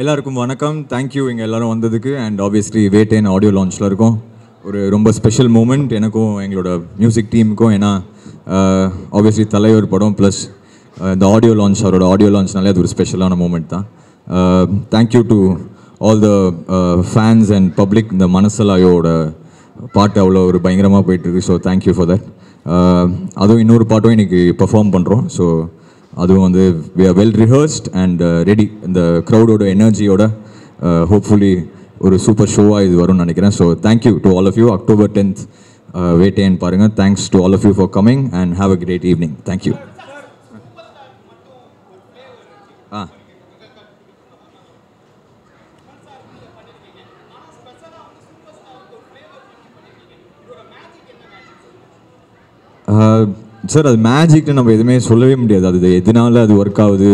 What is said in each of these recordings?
எல்லாருக்கும் வணக்கம். தேங்க்யூ இங்கே எல்லோரும் வந்ததுக்கு. அண்ட் ஆப்வியஸ்லி வேட்டேன் ஆடியோ லான்ச்சில் இருக்கும். ஒரு ரொம்ப ஸ்பெஷல் மூமெண்ட் எனக்கும் எங்களோட மியூசிக் டீமுக்கும். ஏன்னா ஆப்வியஸ்லி தலைவர் படம் ப்ளஸ் இந்த ஆடியோ லான்ச், அவரோட ஆடியோ லான்ச்னாலே அது ஒரு ஸ்பெஷலான மூமெண்ட் தான். Thank you to all the fans and public. இந்த மனசலாயோட பாட்டு அவ்வளோ ஒரு பயங்கரமாக போயிட்டுருக்கு. So thank you for that. அதுவும் இன்னொரு பாட்டும் இன்றைக்கி பெர்ஃபார்ம் பண்ணுறோம். ஸோ அதுவும் வந்து we are well rehearsed and ready. இந்த க்ரௌடோட எனர்ஜியோட ஹோப்ஃபுல்லி ஒரு சூப்பர் ஷோவாக இது வரும்னு நினைக்கிறேன். So thank you to all of you. October 10th வேட்டேன் பாருங்கள். Thanks to all of you for coming and have a great evening. Thank you. Sir, அது மேஜிக்னு நம்ம எதுவுமே சொல்லவே முடியாது. அது எதனால அது ஒர்க் ஆகுது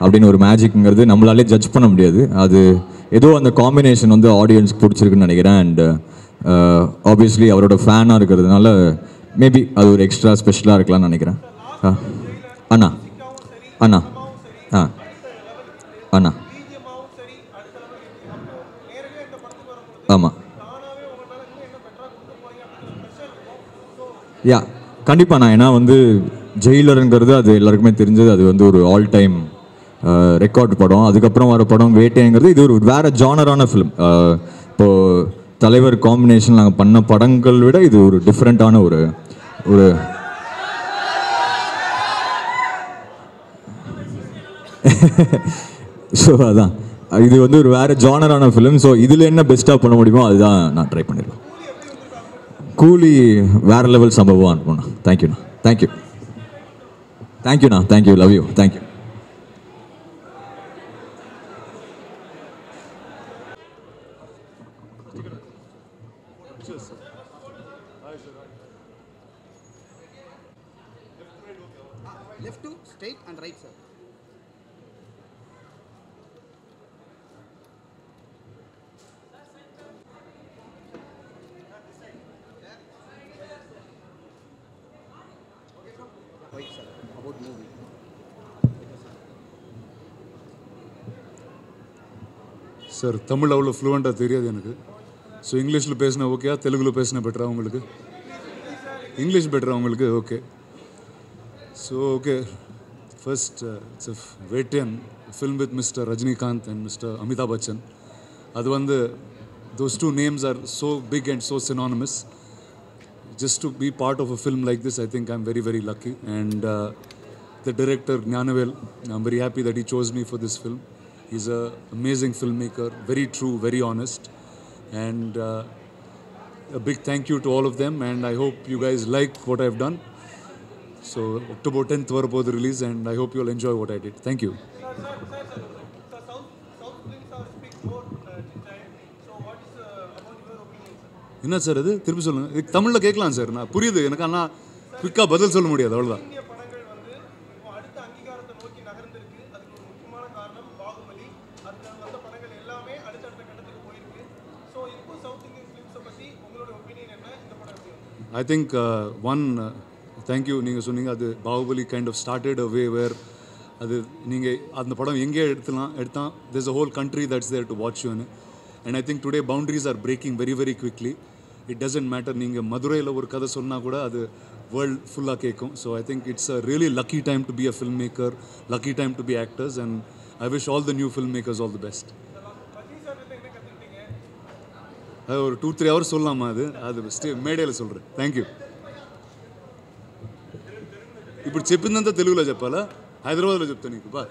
அப்படின்னு ஒரு மேஜிக்ங்கிறது நம்மளாலே ஜட்ஜ் பண்ண முடியாது. அது ஏதோ அந்த காம்பினேஷன் வந்து ஆடியன்ஸ்க்கு பிடிச்சிருக்குன்னு நினைக்கிறேன். அண்ட் ஆப்வியஸ்லி அவரோட ஃபேனாக இருக்கிறதுனால மேபி அது ஒரு எக்ஸ்ட்ரா ஸ்பெஷலாக இருக்கலாம்னு நினைக்கிறேன். அண்ணா அண்ணா அண்ணா ஆமாம். யா, கண்டிப்பாக நான். ஏன்னா வந்து ஜெயிலருங்கிறது அது எல்லாருக்குமே தெரிஞ்சது. அது வந்து ஒரு ஆல் டைம் ரெக்கார்டு படம். அதுக்கப்புறம் வர படம் வேட்டைங்கிறது இது ஒரு வேறு ஜானரான ஃபிலிம். இப்போது தலைவர் காம்பினேஷன் நாங்கள் பண்ண படங்கள் விட இது ஒரு டிஃப்ரெண்ட்டான ஒரு ஒரு ஸோ அதான் இது வந்து ஒரு வேறு ஜானரான ஃபிலிம். ஸோ இதில் என்ன பெஸ்ட்டாக பண்ண முடியுமோ அதுதான் நான் ட்ரை பண்ணிடுவேன். கூலி வேறு லெவல் சம்பவம் அனுப்புண்ணா. தேங்க்யூண்ணா. தேங்க்யூ. தேங்க்யூண்ணா. Thank you. Love you. Thank you. Left to straight and right, sir. Right, sir. About movie. Sir, Tamil அவ்வளோ ஃப்ளூவெண்ட்டாக தெரியாது எனக்கு. ஸோ இங்கிலீஷில் பேசினா ஓகே, தெலுங்கில் பேசினா பெட்டரா உங்களுக்கு? இங்கிலீஷ் பெட்டரா உங்களுக்கு? Okay. So okay, first it's a Vettaiyan film with mister Rajinikanth and mister Amitabh Bachchan. அது வந்து those two names are so big and so synonymous. Just to be part of a film like this, I think I'm very, very lucky. And the director, Gnanavel, I'm very happy that he chose me for this film. He's an amazing filmmaker, very true, very honest. And a big thank you to all of them. And I hope you guys like what I've done. So October 10th was the release, and I hope you'll enjoy what I did. Thank you. என்ன sir அது? திருப்பி சொல்லுங்கள். இது தமிழில் கேட்கலாம் sir. நான் புரியுது எனக்கு, ஆனால் குயிக்காக பதில் சொல்ல முடியாது, அவ்வளோதான். I think thank you. நீங்கள் சொன்னீங்க அது Baahubali kind of started a way where அது நீங்கள் அந்த படம் எங்கே எடுத்தான் there's a whole country that's there to watch you. And I think today boundaries are breaking very, very quickly. It doesn't matter நீங்கள் மதுரையில் ஒரு கதை சொன்னால் கூட அது வேர்ல்ட் ஃபுல்லாக கேட்கும். So I think it's a really lucky time to be a film maker, lucky time to be actors. And I wish all the new film makers all the best. அது ஒரு 2-3 hours சொல்லலாமா? அது మేడేలో சொல்கிறேன். Thank you. ఇప్పుడు చెప్పిందంతా తెలుగులో చెప్పాలా? హైదరాబాద్లో చెప్తా నీకు బా.